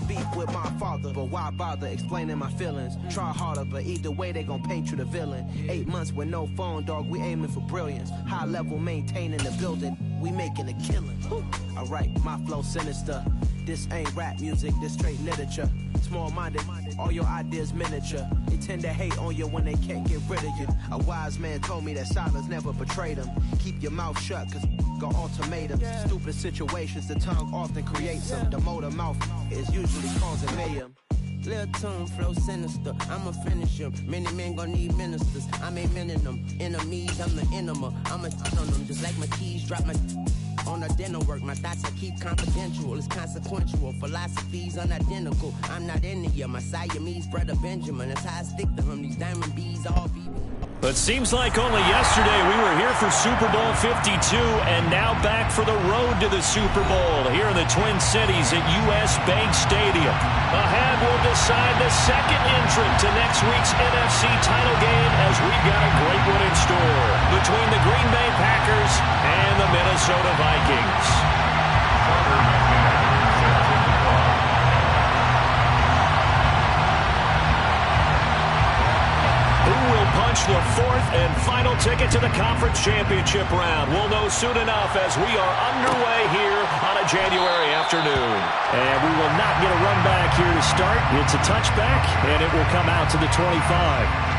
beef with my father, but why bother explaining my feelings? Try harder, but either way they gon' paint you the villain. 8 months with no phone, dog, we aiming for brilliance. High level maintaining the building, we making a killing. Alright, my flow sinister. This ain't rap music, this straight literature. Small-minded, all your ideas miniature. They tend to hate on you when they can't get rid of you. A wise man told me that silence never betrayed him. Keep your mouth shut, cause got ultimatums. Stupid situations, the tongue often creates them. The motor mouth is usually causing mayhem. Lil' tune, flow sinister, I'ma finish him. Many men gon' need ministers, I'm aiming them. Enemies, I'm the enema, I'ma on them. Just like my keys, drop my on the dinner work. My thoughts I keep confidential, it's consequential. Philosophies unidentical, I'm not India. My Siamese brother Benjamin, that's how I stick to him. These diamond bees all be. But seems like only yesterday we were here for Super Bowl 52, and now back for the road to the Super Bowl here in the Twin Cities at US Bank Stadium. A hand will decide the second entrant to next week's NFC title game, as we've got a great one in store between the Green Bay Packers and the Minnesota Vikings. Punch the fourth and final ticket to the conference championship round. We'll know soon enough as we are underway here on a January afternoon. And we will not get a run back here to start. It's a touchback, and it will come out to the 25.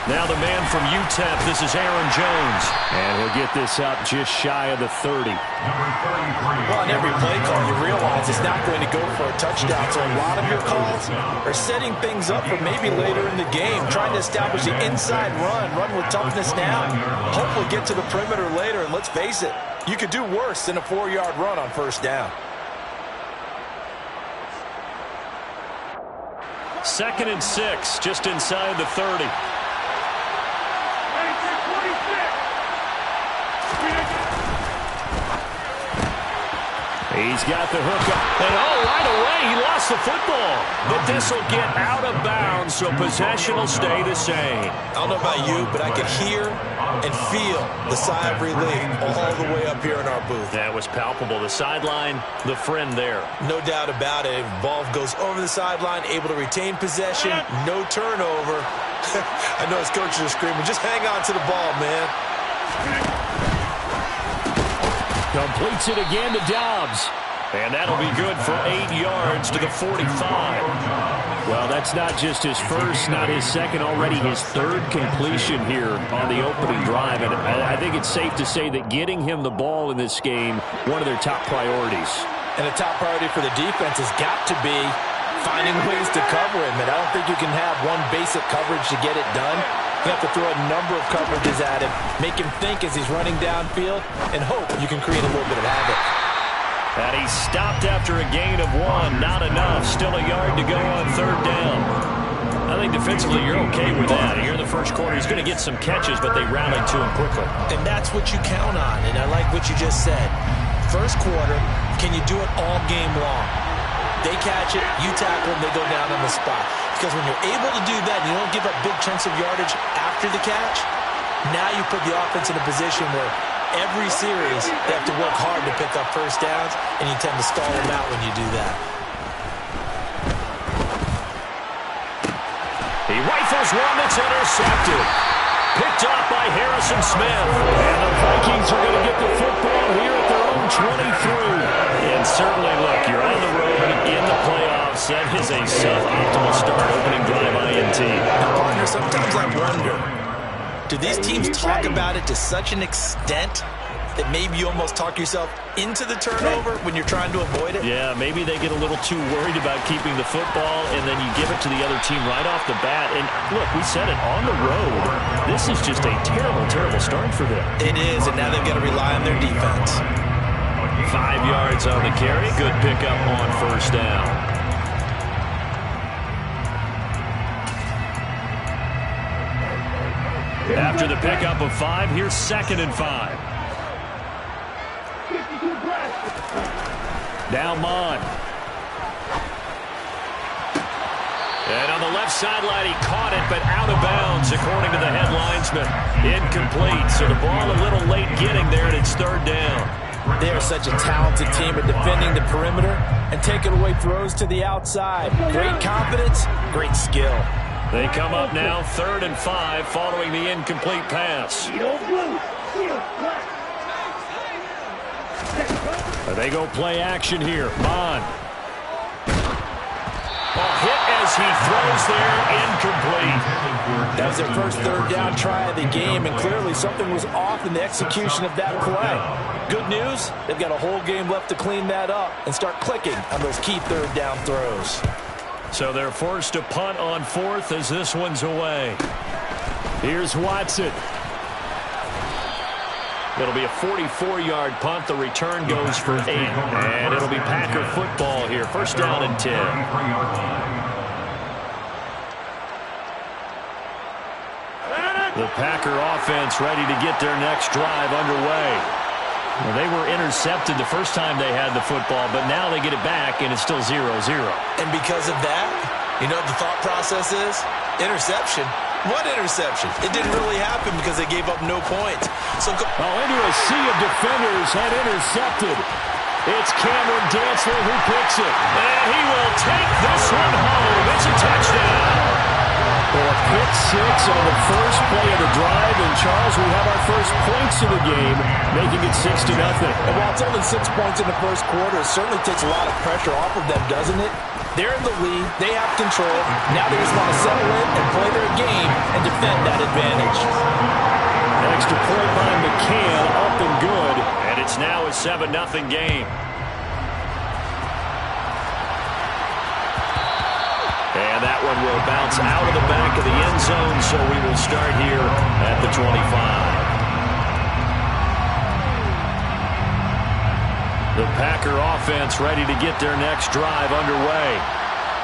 Now the man from UTEP, this is Aaron Jones. And he'll get this up just shy of the 30. Well, on every play call, you realize it's not going to go for a touchdown. So a lot of your calls are setting things up for maybe later in the game, trying to establish the inside run with toughness now. Hopefully get to the perimeter later, and let's face it, you could do worse than a 4-yard run on first down. 2nd and 6, just inside the 30. He's got the hook up. And right away, he lost the football. But this will get out of bounds, so possession will stay the same. I don't know about you, but I could hear and feel the sigh of relief all the way up here in our booth. That was palpable. The sideline, the friend there. No doubt about it. Ball goes over the sideline, able to retain possession, no turnover. I know his coaches are screaming, just hang on to the ball, man. Completes it again to Dobbs. And that'll be good for 8 yards to the 45. Well, that's not just his first, not his second, already his third completion here on the opening drive. And I think it's safe to say that getting him the ball in this game, one of their top priorities. And a top priority for the defense has got to be finding ways to cover him. And I don't think you can have one basic coverage to get it done. You have to throw a number of coverages at him, make him think as he's running downfield, and hope you can create a little bit of havoc. And he stopped after a gain of 1. Not enough. Still a yard to go on 3rd down. I think defensively you're okay with that. Here in the first quarter, he's going to get some catches, but they rallied to him quickly. And that's what you count on, and I like what you just said. First quarter, can you do it all game long? They catch it, you tackle them, they go down on the spot. Because when you're able to do that, you don't give up big chunks of yardage after the catch, now you put the offense in a position where every series they have to work hard to pick up first downs, and you tend to stall them out when you do that. He rifles one that's intercepted. Picked off by Harrison Smith. And the Vikings are going to get the football here at their own 23. And certainly, look, you're on the road in the playoffs. That is a suboptimal start, opening drive INT. Now, partner, sometimes I wonder, do these teams talk about it to such an extent that maybe you almost talk yourself into the turnover when you're trying to avoid it? Yeah, maybe they get a little too worried about keeping the football, and then you give it to the other team right off the bat. And look, we said it, on the road, this is just a terrible, terrible start for them. It is, and now they've got to rely on their defense. 5 yards on the carry. Good pickup on first down. After the pickup of 5, here's 2nd and 5. Now Mon. And on the left sideline, he caught it, but out of bounds, according to the head linesman. Incomplete, so the ball a little late getting there, and it's third down. They are such a talented team at defending the perimeter and taking away throws to the outside. Great confidence, great skill. They come up now, 3rd and 5, following the incomplete pass. They go play action here. Bond. Hit as he throws there, incomplete. That was their first 3rd down try of the game, and clearly something was off in the execution of that play. Good news, they've got a whole game left to clean that up and start clicking on those key 3rd down throws. So they're forced to punt on 4th as this one's away. Here's Watson. It'll be a 44-yard punt. The return goes for 8. And it'll be Packer football here. First down and 10. The Packer offense ready to get their next drive underway. Well, they were intercepted the first time they had the football, but now they get it back, and it's still 0-0. And because of that, you know what the thought process is? Interception. What interception? It didn't really happen because they gave up no points. So into a sea of defenders had intercepted. It's Cameron Dantzler who picks it. And he will take this one home. It's a touchdown. Well, a pick 6 on the first play of the drive. And, Charles, we have our first points of the game, making it 6-0. And while it's only 6 points in the first quarter, it certainly takes a lot of pressure off of them, doesn't it? They're in the lead. They have control. Now they just want to settle in and play their game and defend that advantage. Extra point by McCann, up and good. And it's now a 7-0 game. And that one will bounce out of the back of the end zone, so we will start here at the 25. The Packer offense ready to get their next drive underway.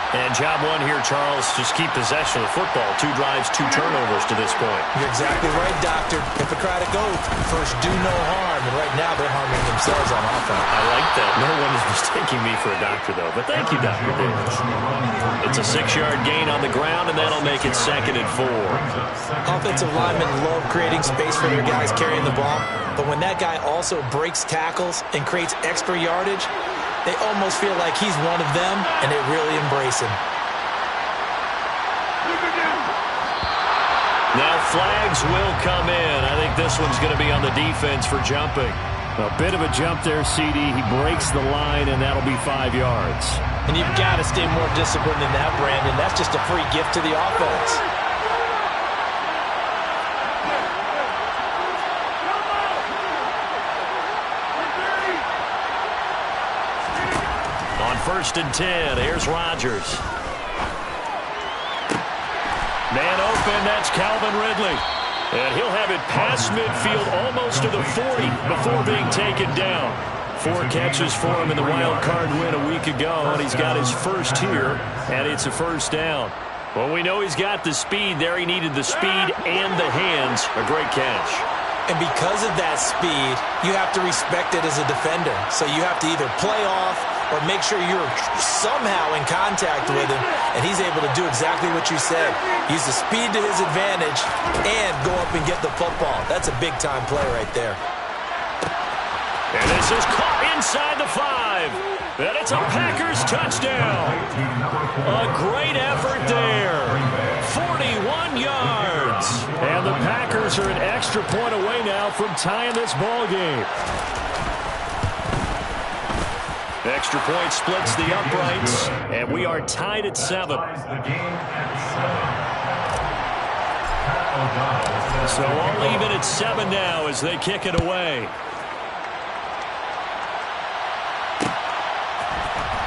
And job 1 here, Charles, just keep possession of the football. 2 drives, 2 turnovers to this point. You're exactly right, Doctor. Hippocratic oath. First, do no harm. And right now, they're harming themselves on offense. I like that. No one is mistaking me for a doctor, though. But thank you, Dr. Davis. It's a 6-yard gain on the ground, and that'll make it 2nd and 4. Offensive linemen love creating space for their guys carrying the ball. But when that guy also breaks tackles and creates extra yardage, they almost feel like he's one of them, and they really embrace him. Now flags will come in. I think this one's going to be on the defense for jumping. A bit of a jump there, CD. He breaks the line, and that'll be 5 yards. And you've got to stay more disciplined than that, Brandon. That's just a free gift to the offense. On 1st and 10, here's Rodgers. Man open, that's Calvin Ridley. And he'll have it past midfield almost to the 40 before being taken down. 4 catches for him in the wild card win a week ago, and he's got his first here, and it's a first down. Well, we know he's got the speed there. He needed the speed and the hands. A great catch. And because of that speed, you have to respect it as a defender. So you have to either play off or make sure you're somehow in contact with him, and he's able to do exactly what you said. Use the speed to his advantage and go up and get the football. That's a big-time play right there. And this is caught inside the 5. And it's a Packers touchdown. A great effort there. 41 yards. And the Packers are an extra point away now from tying this ball game. Extra point splits the uprights, and we are tied at 7. So all even at 7 now as they kick it away.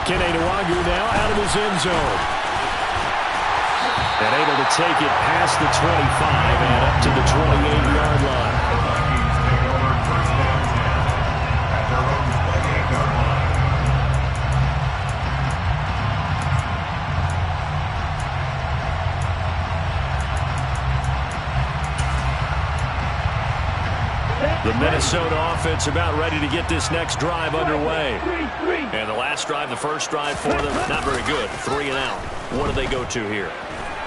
Kene Nwangwu now out of his end zone. And able to take it past the 25 and up to the 28-yard line. The Minnesota offense about ready to get this next drive underway. And the last drive, the first drive for them, not very good. 3 and out. What do they go to here?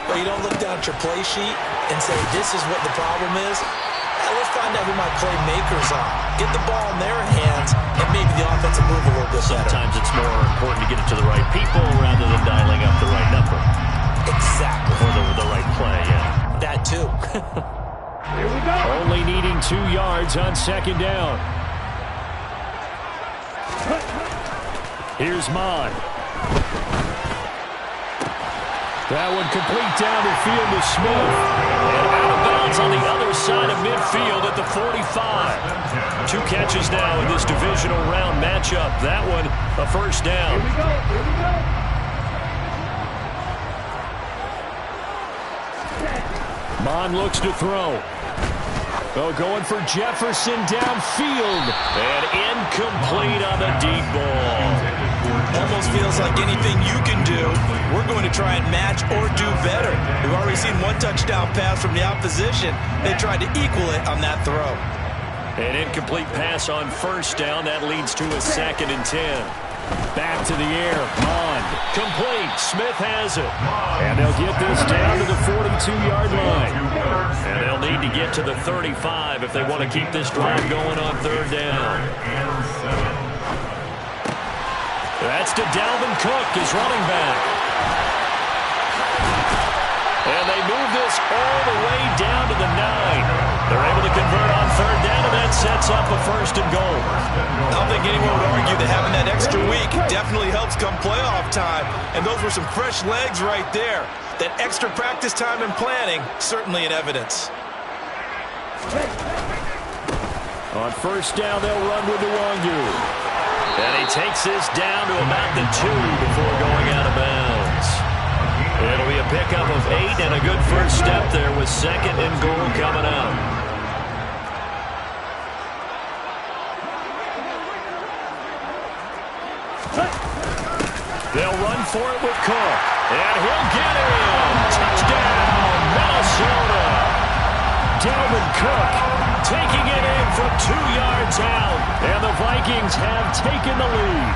Well, you don't look down at your play sheet and say, this is what the problem is. Let's find out who my playmakers are. Get the ball in their hands, and maybe the offense will move a little bit better. Sometimes it's more important to get it to the right people rather than dialing up the right number. Exactly. Or the right play, yeah. That too. Here we go. Only needing 2 yards on second down. Here's Mon. That one complete down the field to Smith. And out of bounds on the other side of midfield at the 45. 2 catches now in this divisional round matchup. That one, a first down. Here we go. Here we go. Mon looks to throw. Oh, going for Jefferson downfield. And incomplete on the deep ball. Almost feels like anything you can do, we're going to try and match or do better. We've already seen 1 touchdown pass from the opposition. They tried to equal it on that throw. An incomplete pass on first down. That leads to a 2nd and 10. Back to the air. Mon. Complete. Smith has it. And they'll get this down to the 42-yard line. And they'll need to get to the 35 if they want to keep this drive going on 3rd down. That's to Dalvin Cook, his running back. And they move this all the way down to the 9. They're able to convert on 3rd down, and that sets up a 1st and goal. I don't think anyone would argue that having that extra week definitely helps come playoff time. And those were some fresh legs right there. That extra practice time and planning, certainly in evidence. On 1st down, they'll run with Nwangu. And he takes this down to about the 2 before going out of bounds. It'll be a pickup of 8 and a good first step there with 2nd and goal coming up. They'll run for it with Cook. And he'll get in. Touchdown, Minnesota. Dalvin Cook taking it in from 2 yards out. And the Vikings have taken the lead.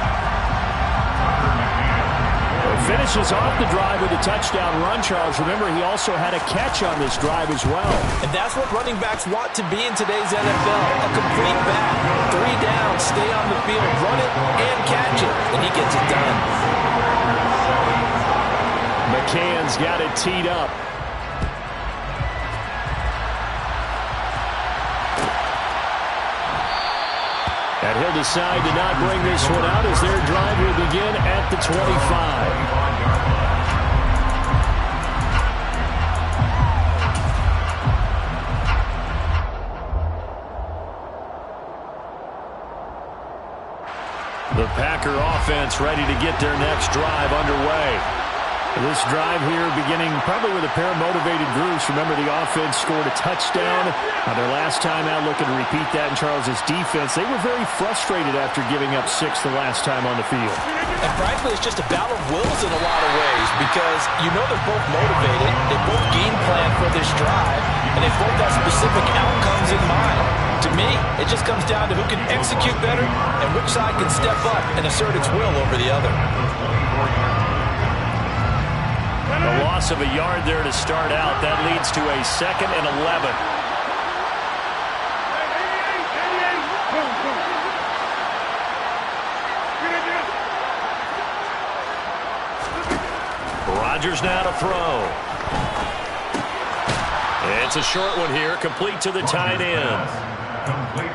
Finishes off the drive with a touchdown run, Charles. Remember, he also had a catch on this drive as well. And that's what running backs want to be in today's NFL. A complete back. 3 down, stay on the field, run it, and catch it. And he gets it done. McCann's got it teed up. And he'll decide to not bring this one out as their drive will begin at the 25. The Packer offense ready to get their next drive underway. This drive here beginning probably with a pair of motivated groups. Remember, the offense scored a touchdown on their last time out, looking to repeat that in Charles's defense. They were very frustrated after giving up 6 the last time on the field. And frankly, it's just a battle of wills in a lot of ways because you know they're both motivated. They both game plan for this drive, and they both have specific outcomes in mind. To me, it just comes down to who can execute better and which side can step up and assert its will over the other. A loss of a yard there to start out. That leads to a 2nd and 11. Rodgers now to throw. It's a short one here, complete to the tight end.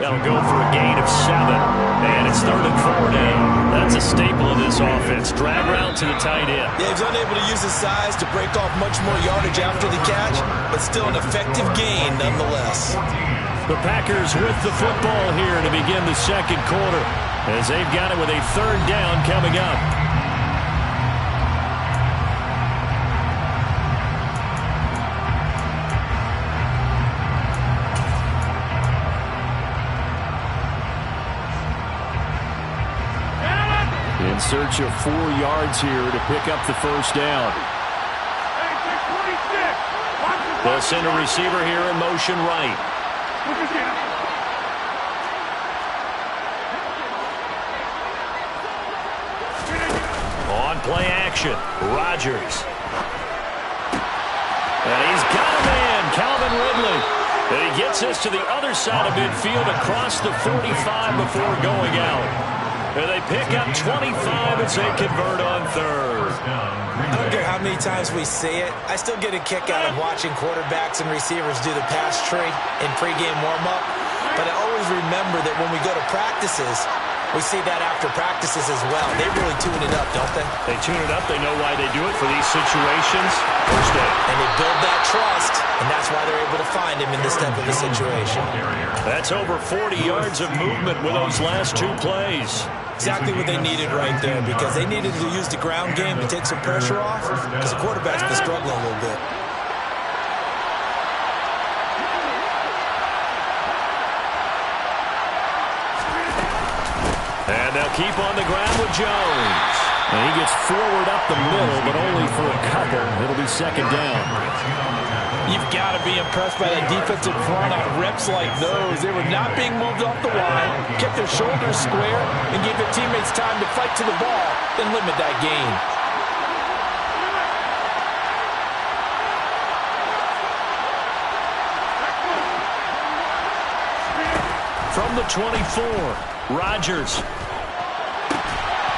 That'll go for a gain of 7. And it's 3rd and 4 now. That's a staple of this offense. Drag route to the tight end. Yeah, he's unable to use his size to break off much more yardage after the catch, but still an effective gain nonetheless. The Packers with the football here to begin the 2nd quarter, as they've got it with a 3rd down coming up. In search of 4 yards here to pick up the first down. They'll send a receiver here in motion right. play action. Rodgers. And he's got a man, Calvin Ridley. And he gets us to the other side of midfield across the 45 before going out. And they pick up 25 as they convert on third. I don't care how many times we see it. I still get a kick out of watching quarterbacks and receivers do the pass tree in pregame warm-up. But I always remember that when we go to practices, we see that after practices as well. They really tune it up, don't they? They tune it up. They know why they do it for these situations. First down. And they build that trust, and that's why they're able to find him in this type of a situation. That's over 40 yards of movement with those last two plays. Exactly what they needed right there, because they needed to use the ground game to take some pressure off, because the quarterback's been struggling a little bit. And they'll keep on the ground with Jones. And he gets forward up the middle, but only for a couple. It'll be second down. You've got to be impressed by that defensive front on reps like those. They were not being moved off the line, kept their shoulders square, and gave their teammates time to fight to the ball, then limit that gain. From the 24, Rodgers.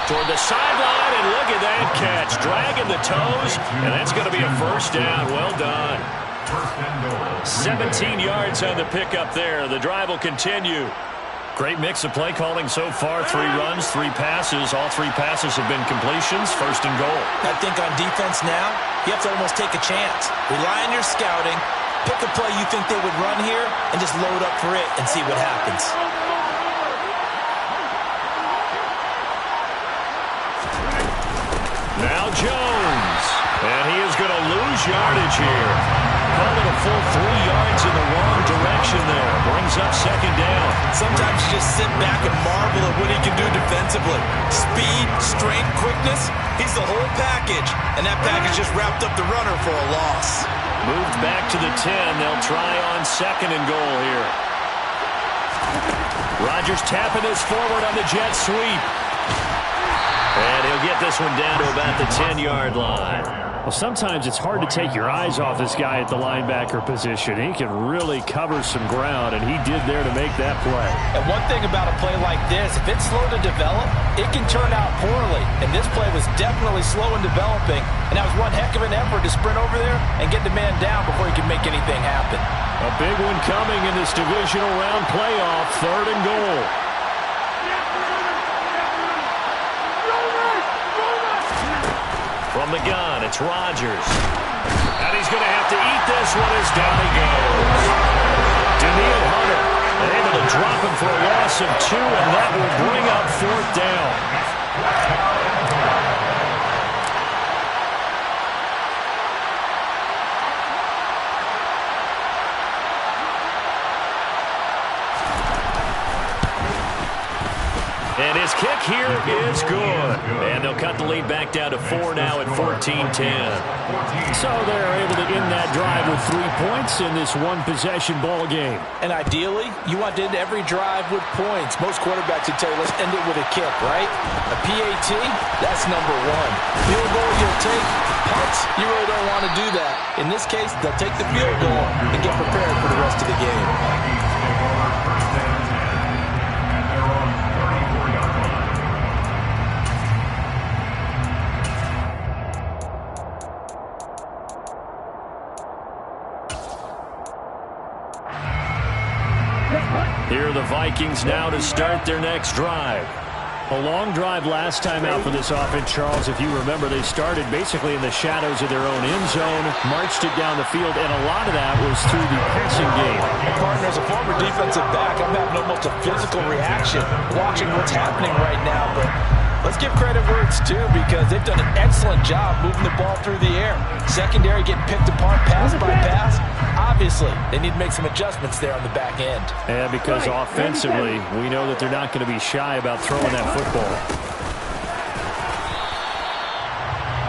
Toward the sideline, and look at that catch. Dragging the toes, and that's going to be a first down. Well done. 17 yards on the pickup there. The drive will continue. Great mix of play calling so far. 3 runs, 3 passes. All 3 passes have been completions. First and goal. I think on defense now, you have to almost take a chance. Rely on your scouting. Pick a play you think they would run here, and just load up for it and see what happens. Now Jones. And he is going to lose yardage here. Called it a full 3 yards in the wrong direction there. Brings up second down. Sometimes you just sit back and marvel at what he can do defensively. Speed, strength, quickness. He's the whole package. And that package just wrapped up the runner for a loss. Moved back to the 10. They'll try on second and goal here. Rodgers tapping this forward on the jet sweep. And he'll get this one down to about the 10-yard line. Well, sometimes it's hard to take your eyes off this guy at the linebacker position. He can really cover some ground, and he did there to make that play. And one thing about a play like this, if it's slow to develop, it can turn out poorly. And this play was definitely slow in developing, and that was one heck of an effort to sprint over there and get the man down before he can make anything happen. A big one coming in this divisional round playoff, third and goal. From the gun, it's Rodgers. And he's going to have to eat this one as down he goes. Daniil Hunter able to drop him for a loss of 2, and that will bring up fourth down. And his kick here is good. And they'll cut the lead back down to 4 now at 14-10. So they're able to end that drive with 3 points in this one-possession ball game. And ideally, you want to end every drive with points. Most quarterbacks would tell you, let's end it with a kick, right? A PAT, that's number 1. Field goal, you'll take. Punts, you really don't want to do that. In this case, they'll take the field goal and get prepared for the rest of the game. Here are the Vikings now to start their next drive. A long drive last time out for this offense, Charles. If you remember, they started basically in the shadows of their own end zone, marched it down the field, and a lot of that was through the passing game. And partner, as a former defensive back, I'm having almost a physical reaction watching what's happening right now. But let's give credit where it's due, because they've done an excellent job moving the ball through the air. Secondary getting picked apart pass by pass. Obviously, they need to make some adjustments there on the back end. And because offensively, we know that they're not going to be shy about throwing that football.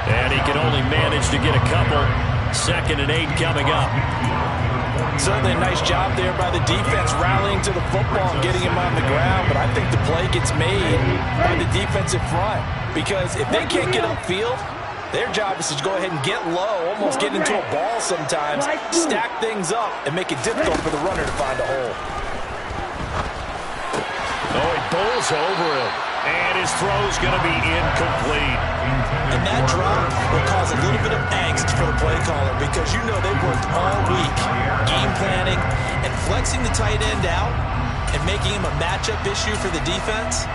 And he can only manage to get a couple. 2nd and 8 coming up. Certainly a nice job there by the defense rallying to the football and getting him on the ground, but I think the play gets made by the defensive front because if they can't get upfield, their job is to go ahead and get low, almost get into a ball sometimes, stack things up, and make it difficult for the runner to find a hole. Oh, he bowls over him, and his throw's going to be incomplete. And that drop will cause a little bit of angst for the play caller because you know they've worked all week game planning and flexing the tight end out and making him a matchup issue for the defense.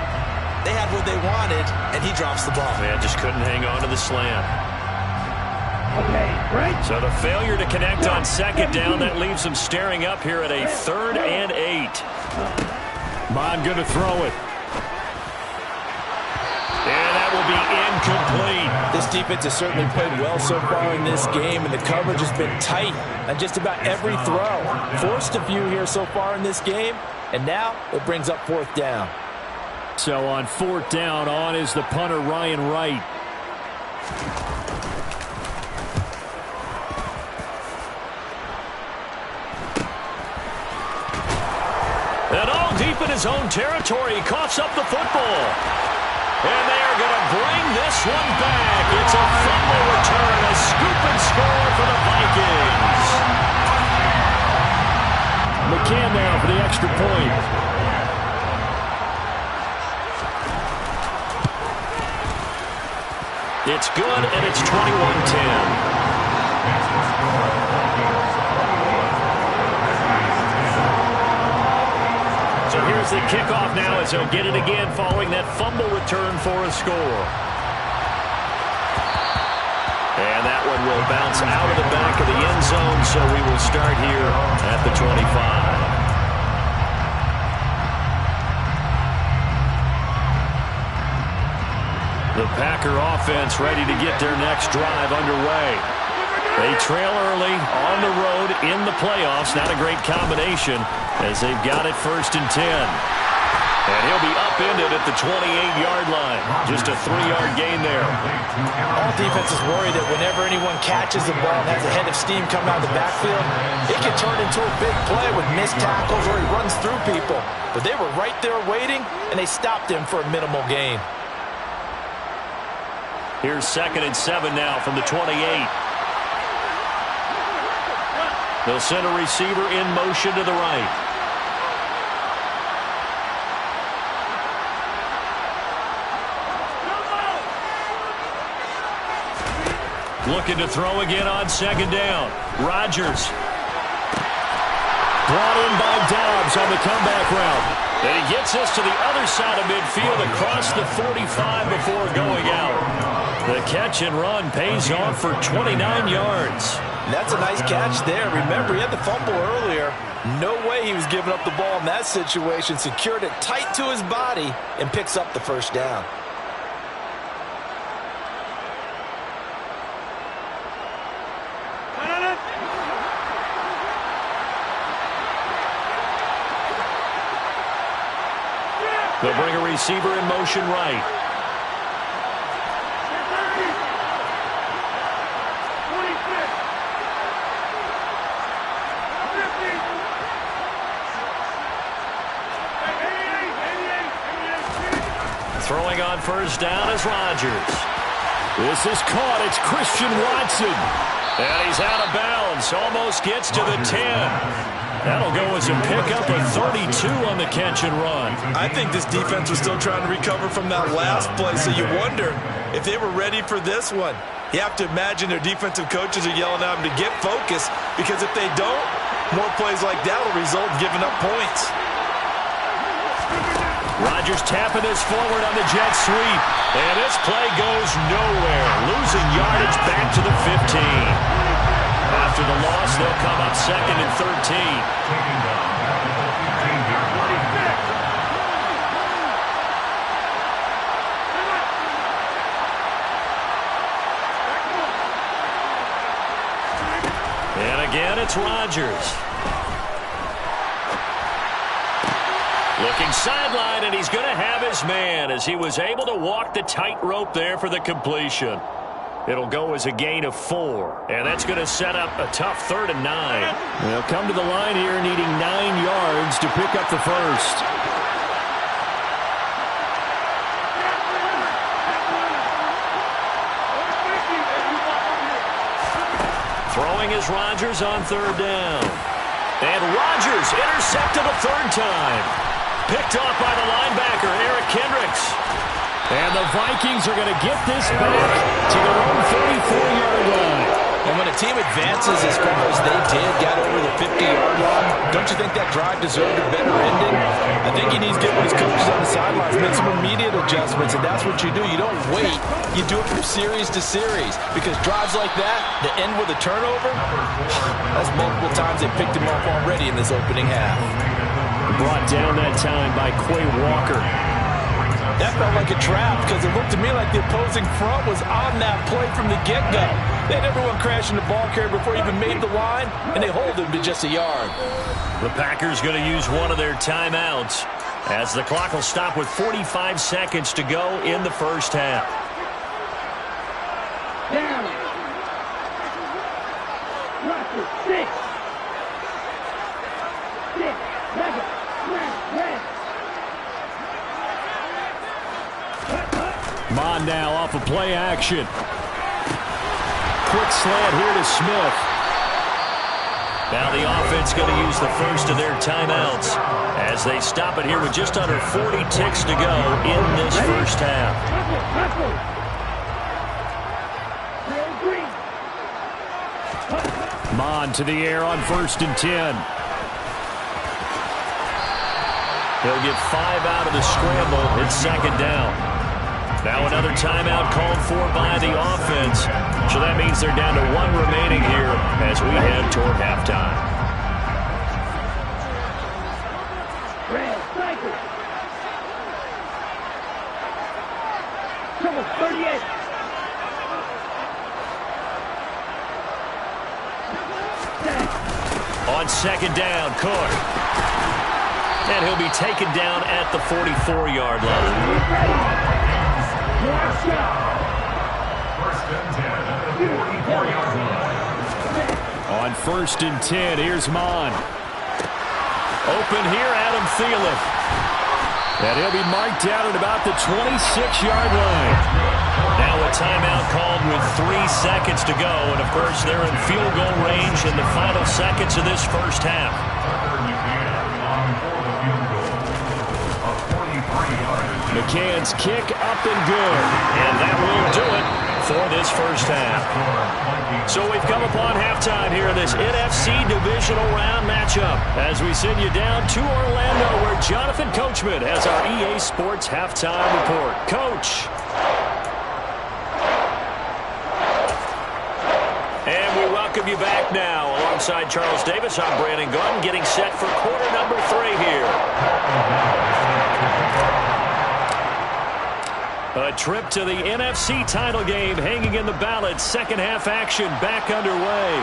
They had what they wanted, and he drops the ball. Man, just couldn't hang on to the slant. So the failure to connect on second down, that leaves them staring up here at a 3rd and 8. Bond going to throw it. And that will be incomplete. This defense has certainly played well so far in this game, and the coverage has been tight on just about every throw. Forced a few here so far in this game, and now it brings up 4th down. So on 4th down, on is the punter, Ryan Wright. And all deep in his own territory, he coughs up the football. And they are going to bring this one back. It's a fumble return, a scoop and score for the Vikings. McCann now for the extra point. It's good, and it's 21-10. So here's the kickoff now as he'll get it again following that fumble return for a score. And that one will bounce out of the back of the end zone, so we will start here at the 25. The Packer offense ready to get their next drive underway. They trail early on the road in the playoffs. Not a great combination as they've got it 1st and 10. And he'll be upended at the 28-yard line. Just a 3-yard gain there. All defenses worry that whenever anyone catches the ball and has a head of steam coming out of the backfield, it can turn into a big play with missed tackles or he runs through people. But they were right there waiting, and they stopped him for a minimal gain. Here's 2nd and 7 now from the 28. They'll send a receiver in motion to the right. Looking to throw again on 2nd down. Rodgers. Brought in by Dobbs on the comeback route. And he gets us to the other side of midfield across the 45 before going out. The catch and run pays off for 29 yards. And that's a nice catch there. Remember, he had the fumble earlier. No way he was giving up the ball in that situation. Secured it tight to his body and picks up the 1st down. They'll bring a receiver in motion right. Throwing on 1st down is Rodgers. This is caught. It's Christian Watson. And he's out of bounds. Almost gets to the 10. That'll go as a pickup of 32 on the catch and run. I think this defense was still trying to recover from that last play, so you wonder if they were ready for this one. You have to imagine their defensive coaches are yelling at them to get focused, because if they don't, more plays like that will result in giving up points. Rodgers tapping this forward on the jet sweep. And this play goes nowhere. Losing yardage back to the 15. After the loss, they'll come up 2nd and 13. And again, it's Rodgers. Looking sideline, and he's going to have his man as he was able to walk the tightrope there for the completion. It'll go as a gain of 4, and that's going to set up a tough 3rd and 9. They'll come to the line here needing 9 yards to pick up the first. Throwing is Rodgers on 3rd down. And Rodgers intercepted a 3rd time. Picked off by the linebacker, Eric Kendricks. And the Vikings are going to get this back to their own 34-yard line. And when a team advances as far as they did, got over the 50-yard line, don't you think that drive deserved a better ending? I think he needs to get with his coaches on the sidelines, make some immediate adjustments, and that's what you do. You don't wait. You do it from series to series, because drives like that, that end with a turnover, that's multiple times they picked him up already in this opening half. Brought down that time by Quay Walker. That felt like a trap because it looked to me like the opposing front was on that play from the get-go. They had everyone crashing the ball carrier before he even made the line, and they hold him to just a yard. The Packers going to use one of their timeouts as the clock will stop with 45 seconds to go in the first half. Down. Roger, 6. 6. Red. Mon now off of play action. Quick slant here to Smith. Now the offense going to use the first of their timeouts as they stop it here with just under 40 ticks to go in this first half. Mon to the air on 1st and 10. He'll get 5 out of the scramble. It's 2nd down. Now another timeout called for by the offense. So that means they're down to 1 remaining here as we head toward halftime. Red, cycle. Trouble, 38. On 2nd down, Cook. And he'll be taken down at the 44-yard line. On 1st and 10, here's Mon. Open here, Adam Thielen. And he'll be marked down at about the 26-yard line. Now a timeout called with 3 seconds to go. And, of course, they're in field goal range in the final seconds of this first half. McCann's kick up and good. And that will do it for this first half. So we've come upon halftime here in this NFC Divisional Round matchup as we send you down to Orlando where Jonathan Coachman has our EA Sports Halftime Report. Coach. And we welcome you back now. Alongside Charles Davis, I'm Brandon Gordon getting set for quarter number 3 here. A trip to the NFC title game hanging in the balance. Second half action back underway.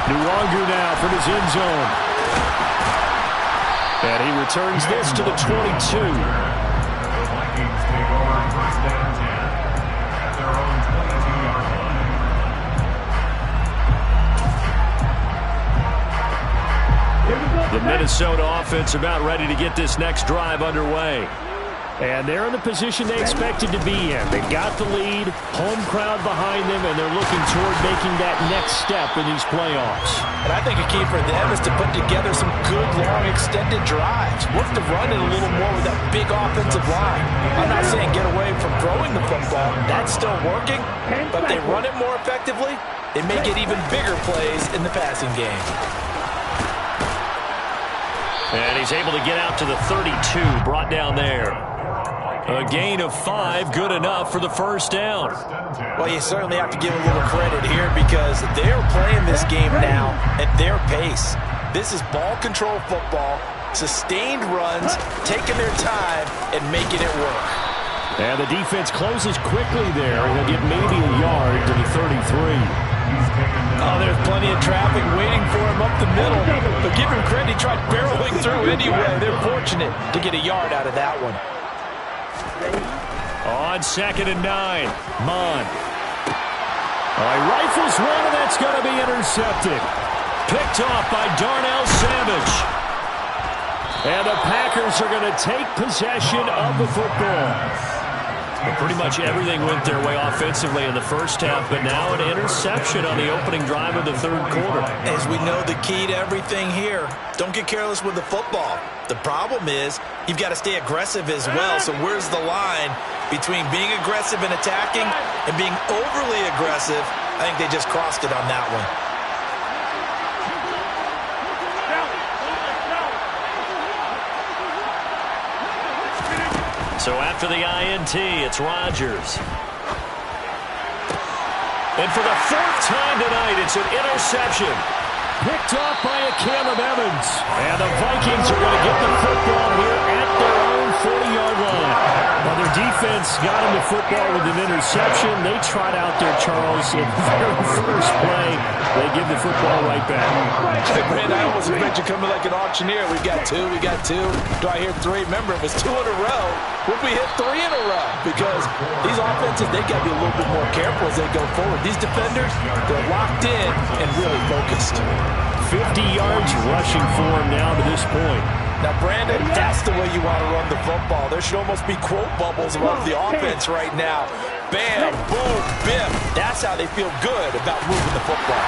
Nwangu now from his end zone. And he returns this to the 22. The Minnesota offense about ready to get this next drive underway. And they're in the position they expected to be in. They got the lead, home crowd behind them, and they're looking toward making that next step in these playoffs. And I think a key for them is to put together some good, long, extended drives. Look to run it a little more with that big offensive line. I'm not saying get away from throwing the football. That's still working. But if they run it more effectively, they may get even bigger plays in the passing game. And he's able to get out to the 32, brought down there. A gain of 5, good enough for the first down. Well, you certainly have to give a little credit here because they're playing this game now at their pace. This is ball control football, sustained runs, taking their time, and making it work. And the defense closes quickly there. He'll get maybe a yard to the 33. Oh, there's plenty of traffic waiting for him up the middle. But give him credit, he tried barreling through anyway. They're fortunate to get a yard out of that one. On 2nd and 9. Mon. He rifles one, and that's going to be intercepted. Picked off by Darnell Savage. And the Packers are going to take possession of the football. Well, pretty much everything went their way offensively in the first half, but now an interception on the opening drive of the third quarter. As we know, the key to everything here, don't get careless with the football. The problem is you've got to stay aggressive as well. So where's the line between being aggressive and attacking and being overly aggressive? I think they just crossed it on that one. So after the INT, it's Rodgers. And for the 4th time tonight, it's an interception. Picked off by a Caleb Evans. And the Vikings are going to get the football here at their own 40-yard line. Well, their defense got him the football with an interception. They tried out there, Charles, in the very first play. They give the football right back. Hey, Brand, I almost expect you coming like an auctioneer. We got two. Do I hear 3? Remember, if it's 2 in a row, would we hit 3 in a row? Because these offenses, they got to be a little bit more careful as they go forward. These defenders, they're locked in and really focused. 50 yards rushing for him now to this point. Now, Brandon, that's the way you want to run the football. There should almost be quote bubbles above the offense right now. Bam, boom, biff. That's how they feel good about moving the football.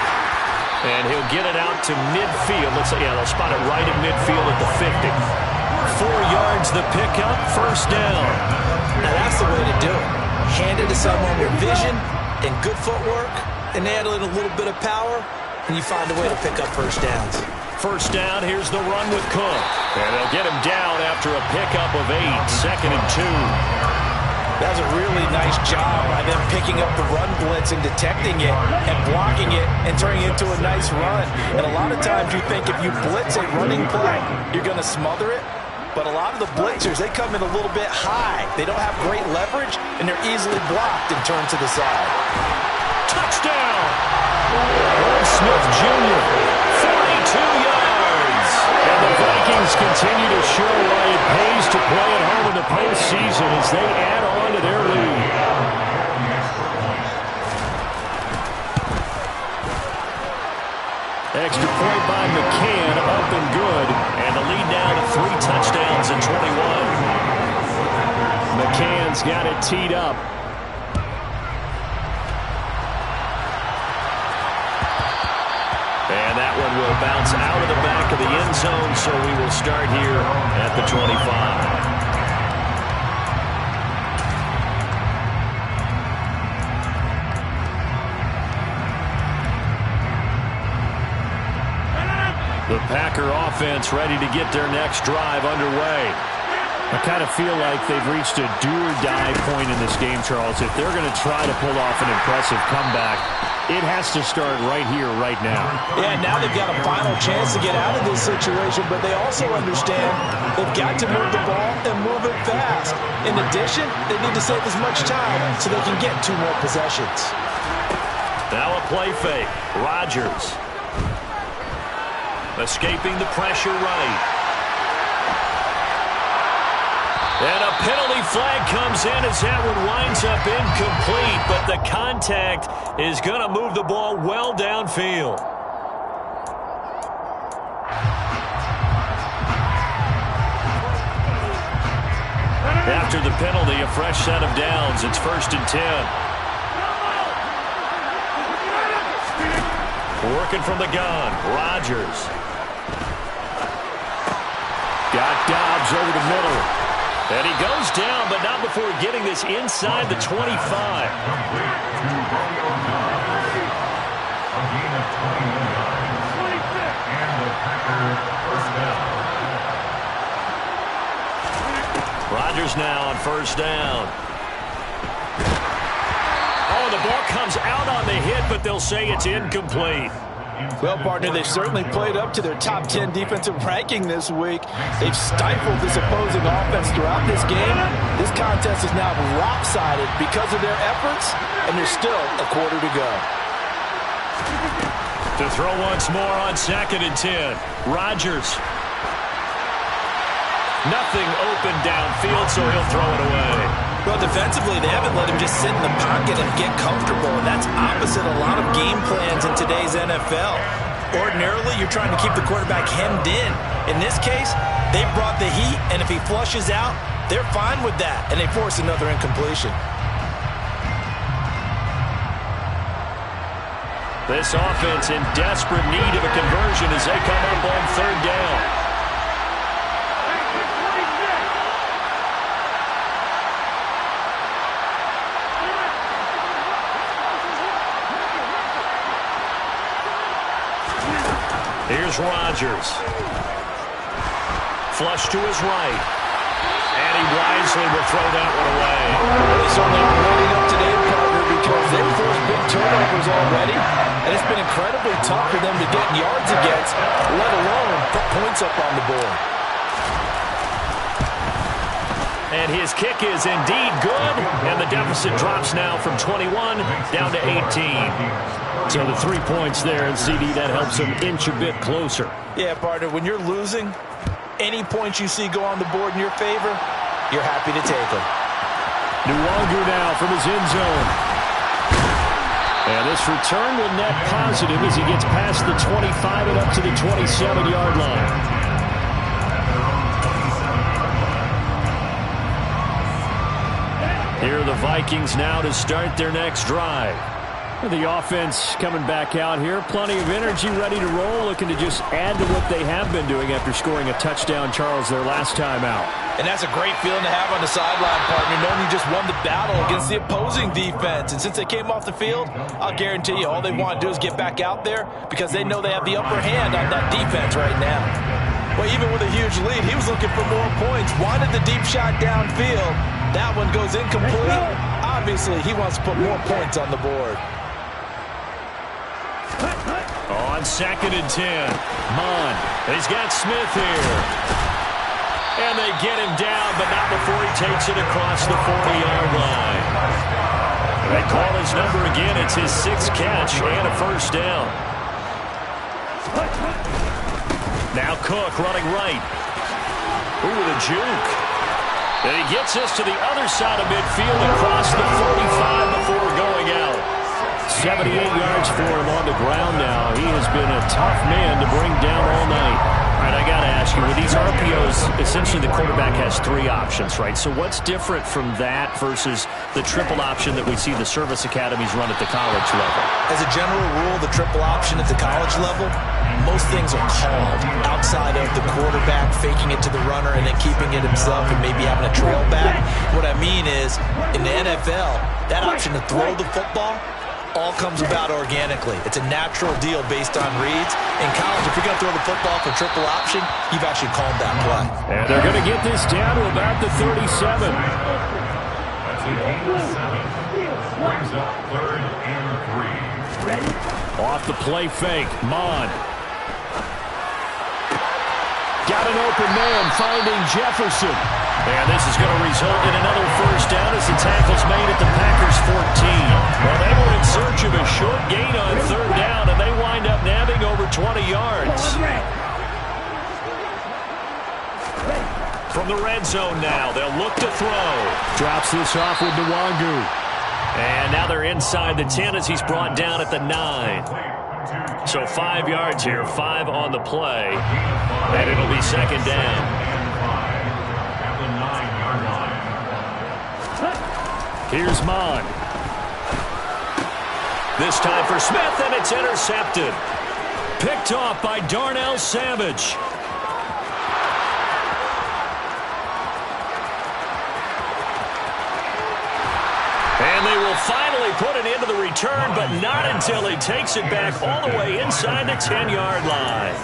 And he'll get it out to midfield. They'll spot it right at midfield at the 50. 4 yards the pickup, first down. Now, that's the way to do it. Hand it to someone with vision and good footwork, and add in a little bit of power, and you find a way to pick up first downs. First down, here's the run with Cook. And they'll get him down after a pickup of 8, 2nd and 2. That was a really nice job by them picking up the run blitz and detecting it and blocking it and turning it into a nice run. And a lot of times you think if you blitz a running play, you're going to smother it. But a lot of the blitzers, they come in a little bit high. They don't have great leverage, and they're easily blocked and turned to the side. Touchdown! Irv Smith Jr., 42 yards. And the Vikings continue to show why it pays to play at home in the postseason as they add on to their lead. Extra point by McCann, up and good. And the lead now to 3 touchdowns and 21. McCann's got it teed up. And that one will bounce out of the back of the end zone, so we will start here at the 25. The Packer offense ready to get their next drive underway. I kind of feel like they've reached a do-or-die point in this game, Charles. If they're going to try to pull off an impressive comeback, it has to start right here, right now. Yeah, now they've got a final chance to get out of this situation, but they also understand they've got to move the ball and move it fast. In addition, they need to save as much time so they can get 2 more possessions. Now a play fake. Rodgers. Escaping the pressure right. And a penalty flag comes in as that one winds up incomplete, but the contact is going to move the ball well downfield. After the penalty, a fresh set of downs. It's 1st and 10. Working from the gun, Rodgers. Got Dobbs over the middle. And he goes down, but not before getting this inside the 25. Rodgers now on first down. Oh, the ball comes out on the hit, but they'll say it's incomplete. Well, partner, they've certainly played up to their top 10 defensive ranking this week. They've stifled this opposing offense throughout this game. This contest is now lopsided because of their efforts, and there's still a quarter to go. To throw once more on 2nd and 10. Rodgers. Nothing open downfield, so he'll throw it away. Well, defensively, they haven't let him just sit in the pocket and get comfortable, and that's opposite a lot of game plans in today's NFL. Ordinarily, you're trying to keep the quarterback hemmed in. In this case, they brought the heat, and if he flushes out, they're fine with that, and they force another incompletion. This offense in desperate need of a conversion as they come up on third down. Here's Rodgers. Flush to his right. And he wisely will throw that one away. They certainly are loading up today, partner, because they've forced big turnovers already, and it's been incredibly tough for them to get yards against, let alone put points up on the board. And his kick is indeed good, and the deficit drops now from 21 down to 18. So the 3 points there, and CD, that helps him inch a bit closer. Yeah, partner, when you're losing, any points you see go on the board in your favor, you're happy to take them. Nwangu now from his end zone. And this return will net positive as he gets past the 25 and up to the 27-yard line. Here are the Vikings now to start their next drive. The offense coming back out here. Plenty of energy, ready to roll, looking to just add to what they have been doing after scoring a touchdown, Charles, their last time out. And that's a great feeling to have on the sideline, partner, knowing you just won the battle against the opposing defense. And since they came off the field, I'll guarantee you all they want to do is get back out there because they know they have the upper hand on that defense right now. Well, even with a huge lead, he was looking for more points. Wanted the deep shot downfield. That one goes incomplete. Obviously, he wants to put more points on the board. On 2nd and 10, Mon. He's got Smith here. And they get him down, but not before he takes it across the 40-yard line. They call his number again. It's his 6th catch and a first down. Now Cook running right. Ooh, with a juke. And he gets us to the other side of midfield across the 45 before going out. 78 yards for him on the ground now. He has been a tough man to bring down all night. All right, I got to ask you, with these RPOs, essentially the quarterback has 3 options, right? So what's different from that versus the triple option that we see the service academies run at the college level? As a general rule, the triple option at the college level, most things are called outside of the quarterback faking it to the runner and then keeping it himself and maybe having a trail back. What I mean is, in the NFL, that option to throw the football all comes about organically. It's a natural deal based on reads. In college, if you're going to throw the football for triple option, you've actually called that play. And they're going to get this down to about the 37. That's an 8-7. Brings up 3rd and 3. Off the play fake, Mon. Got an open man, finding Jefferson. And this is going to result in another first down as the tackle's made at the Packers' 14. Well, they were in search of a short gain on 3rd down, and they wind up nabbing over 20 yards. From the red zone now, they'll look to throw. Drops this off with Nwangu. And now they're inside the 10 as he's brought down at the 9. So 5 yards here, 5 on the play, and it'll be 2nd down. Here's Mon. This time for Smith, and it's intercepted. Picked off by Darnell Savage. And they will finally put it into the return, but not until he takes it back all the way inside the 10-yard line.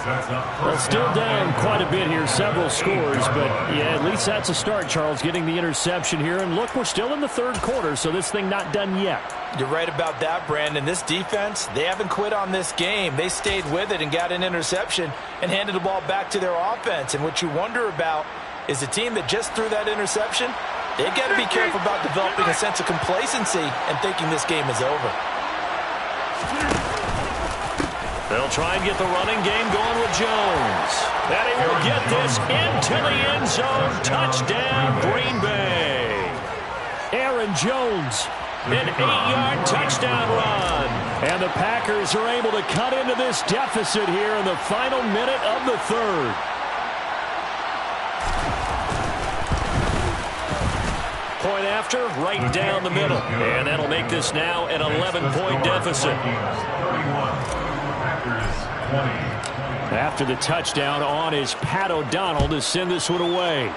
Well, still down quite a bit here, several scores, but yeah, at least that's a start, Charles, getting the interception here. And look, we're still in the 3rd quarter, so this thing not done yet. You're right about that, Brandon. This defense, they haven't quit on this game. They stayed with it and got an interception and handed the ball back to their offense. And what you wonder about is the team that just threw that interception, they've got to be careful about developing a sense of complacency and thinking this game is over. They'll try and get the running game going with Jones. And he will get this into the end zone. Touchdown, Green Bay. Aaron Jones, an 8-yard touchdown run. And the Packers are able to cut into this deficit here in the final minute of the third. Point after, right down the middle. And that'll make this now an 11-point deficit. After the touchdown on is Pat O'Donnell to send this one away.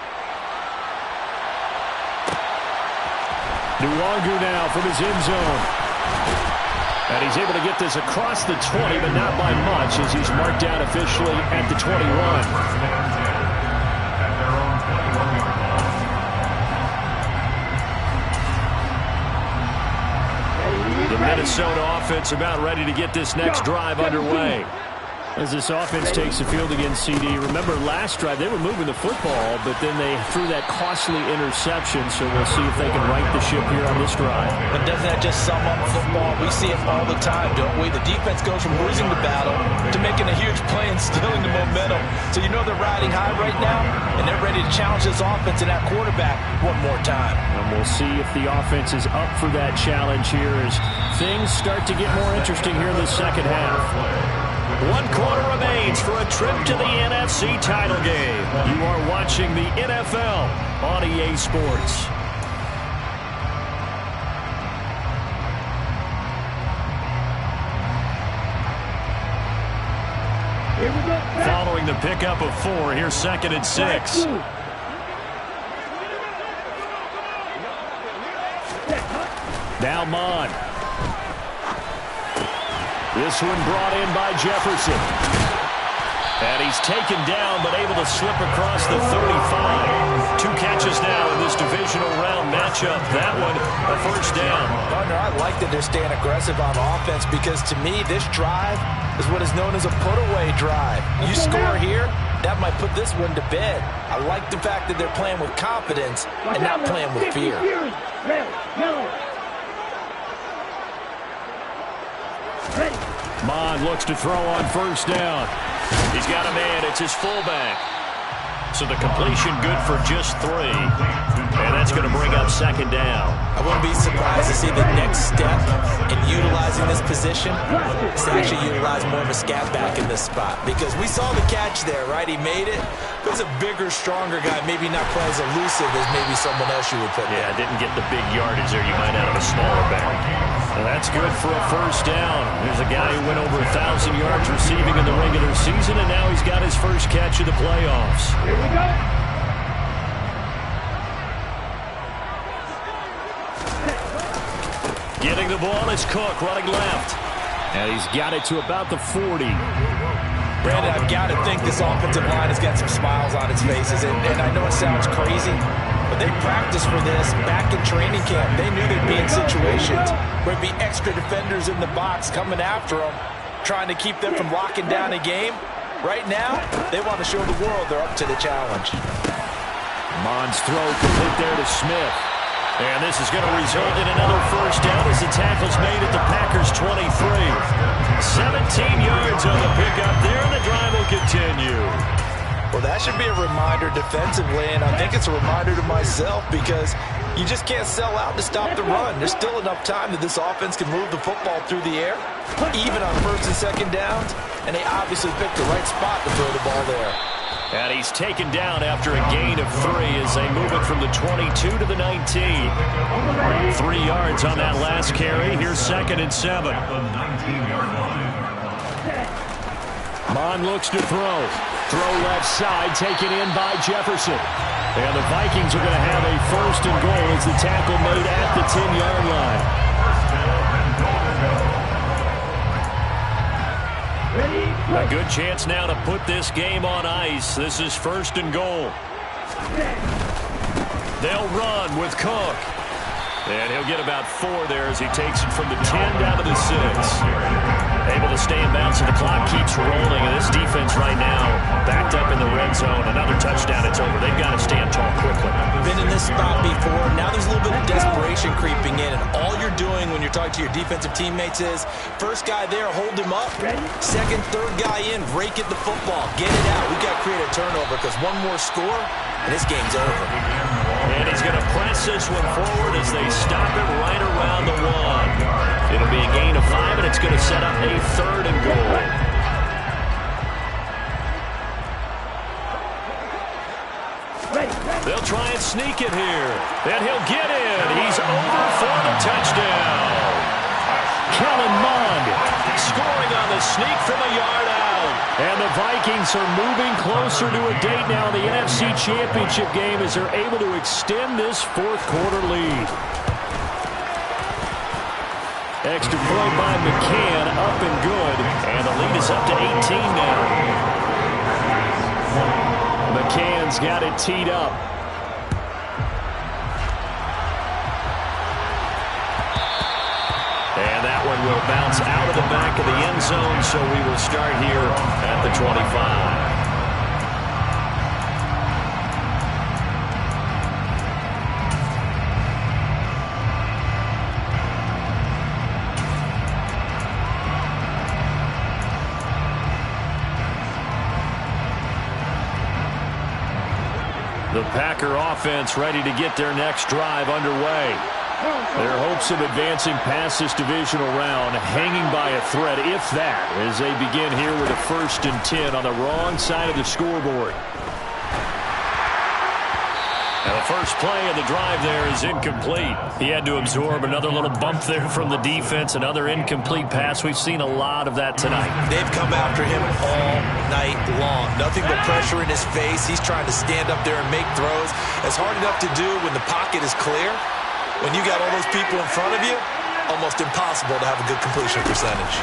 Nwangu now from his end zone. And he's able to get this across the 20, but not by much as he's marked down officially at the 21. The Minnesota offense about ready to get this next drive underway. As this offense takes the field against CD. Remember last drive they were moving the football, but then they threw that costly interception, so we'll see if they can right the ship here on this drive. But doesn't that just sum up football? We see it all the time, don't we? The defense goes from losing the battle to making a huge play and stealing the momentum. So you know they're riding high right now, and they're ready to challenge this offense and that quarterback one more time. And we'll see if the offense is up for that challenge here as things start to get more interesting here in the second half. 1 quarter remains for a trip to the NFC title game. You are watching the NFL on EA Sports. Here we go. Following the pickup of 4, here's 2nd and 6. Now Mon. This one brought in by Jefferson. And he's taken down, but able to slip across the 35. 2 catches now in this divisional round matchup. That one, a first down. Partner, I like that they're staying aggressive on offense because, to me, this drive is what is known as a put-away drive. You score here, that might put this one to bed. I like the fact that they're playing with confidence and not playing with fear. Mon looks to throw on first down. He's got a man. It's his fullback. So the completion good for just 3. And that's going to bring up 2nd down. I wouldn't be surprised to see the next step in utilizing this position is to actually utilize more of a scat back in this spot. Because we saw the catch there, right? He made it. It was a bigger, stronger guy, maybe not quite as elusive as maybe someone else you would put there. Yeah, didn't get the big yardage there you might out of a smaller back. Well, that's good for a first down. There's a guy who went over 1,000 yards receiving in the regular season, and now he's got his first catch of the playoffs. Here we go. Getting the ball is Cook running left. And he's got it to about the 40. Brandon, I've got to think this offensive line has got some smiles on its faces. And I know it sounds crazy, but they practiced for this back in training camp. They knew they'd be in situations where it'd be extra defenders in the box coming after them, trying to keep them from locking down a game. Right now, they want to show the world they're up to the challenge. Mon's throw complete there to Smith. And this is going to result in another first down as the tackle's made at the Packers' 23. 17 yards on the pickup there, and the drive will continue. Well, that should be a reminder defensively, and I think it's a reminder to myself because you just can't sell out to stop the run. There's still enough time that this offense can move the football through the air, even on 1st and 2nd downs, and they obviously picked the right spot to throw the ball there. And he's taken down after a gain of 3 as they move it from the 22 to the 19. 3 yards on that last carry. Here's 2nd and 7. Mon looks to throw. Throw left side, taken in by Jefferson. And the Vikings are going to have a 1st and goal as the tackle made at the 10-yard line. A good chance now to put this game on ice. This is 1st and goal. They'll run with Cook. And he'll get about 4 there as he takes it from the 10 down to the 6. Able to stay in bounds, so the clock keeps rolling. And this defense right now backed up in the red zone. Another touchdown, it's over. They've got to stand tall quickly. Been in this spot before. Now there's a little bit of desperation creeping in. And all you're doing when you're you're talking to your defensive teammates is, first guy there, hold him up. Second, third guy in, rake at the football. Get it out. We've got to create a turnover because one more score, and this game's over. And he's going to press this one forward as they stop it right around the 1. It'll be a gain of 5, and it's going to set up a 3rd and goal. They'll try and sneak it here. And he'll get in. He's over for the touchdown. Kellen Mond scoring on the sneak from a yard out. And the Vikings are moving closer to a date now in the NFC Championship game as they're able to extend this 4th quarter lead. Extra point by McCann, up and good. And the lead is up to 18 now. McCann's got it teed up. And that one will bounce out of the back of the end zone, so we will start here at the 25. The Packer offense ready to get their next drive underway. Their hopes of advancing past this divisional round hanging by a thread, if that, as they begin here with a 1st and 10 on the wrong side of the scoreboard. And the first play of the drive there is incomplete. He had to absorb another little bump there from the defense, another incomplete pass. We've seen a lot of that tonight. They've come after him all night long. Nothing but pressure in his face. He's trying to stand up there and make throws. It's hard enough to do when the pocket is clear. When you got all those people in front of you, almost impossible to have a good completion percentage.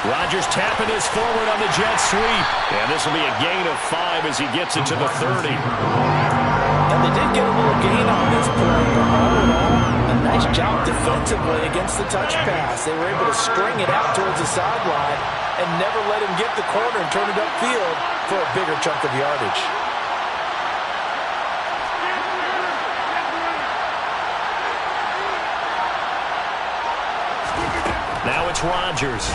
Rodgers tapping his forward on the jet sweep. And this will be a gain of 5 as he gets it to the 30. And they did get a little gain on this play, but all in all, a nice job defensively against the touch pass. They were able to string it out towards the sideline and never let him get the corner and turn it upfield for a bigger chunk of yardage. Now it's Rodgers.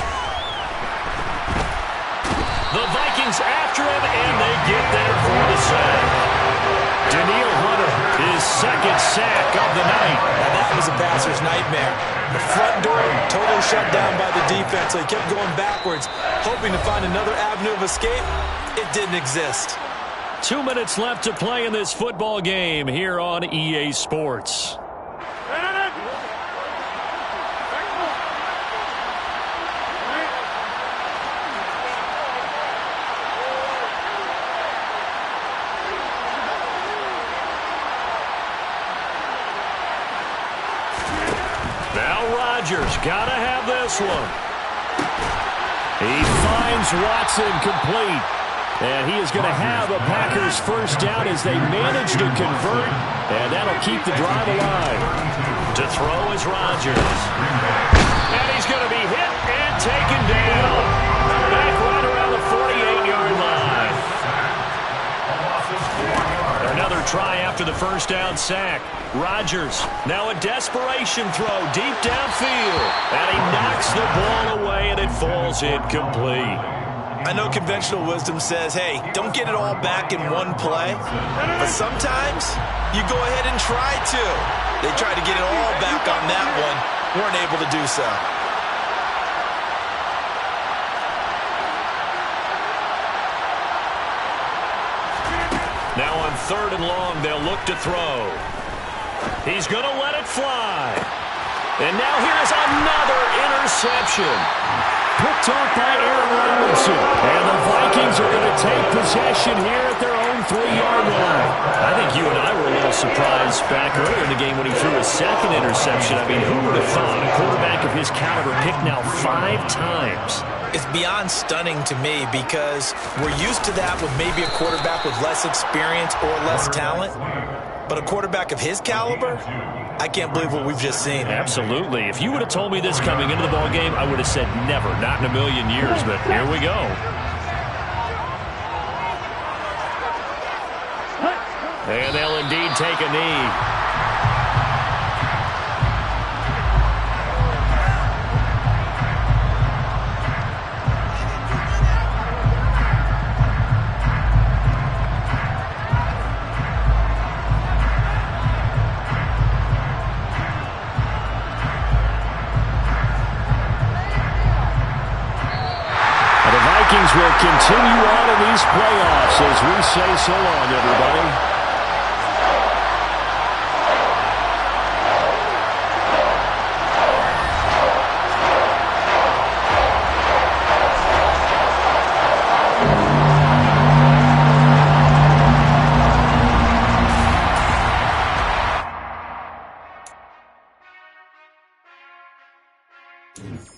The Vikings after him, and they get there for the sack. Daniil Hunter, his 2nd sack of the night. And that was a passer's nightmare. The front door totally shut down by the defense, so he kept going backwards, hoping to find another avenue of escape. It didn't exist. 2 minutes left to play in this football game here on EA Sports. Rodgers gotta have this one. He finds Watson complete. And he is going to have a Packers 1st down as they manage to convert. And that'll keep the drive alive. To throw is Rodgers. And he's going to be hit and taken down. Back right around the 48-yard line. Another try after the 1st down sack. Rodgers, now a desperation throw deep downfield. And he knocks the ball away, and it falls incomplete. I know conventional wisdom says, hey, don't get it all back in one play. But sometimes you go ahead and try to. They tried to get it all back on that one. Weren't able to do so. Now on 3rd and long, they'll look to throw. He's going to let it fly. And now here's another interception. Picked off by Aaron Robinson. And the Vikings are going to take possession here at their own 3-yard line. I think you and I were a little surprised back earlier in the game when he threw a 2nd interception. I mean, who would have thought a quarterback of his caliber picked now 5 times? It's beyond stunning to me because we're used to that with maybe a quarterback with less experience or less talent. But a quarterback of his caliber, I can't believe what we've just seen. Absolutely. If you would have told me this coming into the ball game, I would have said never, not in a million years. But here we go. And they'll indeed take a knee. continue on in these playoffs as we say so long, everybody. Thank you.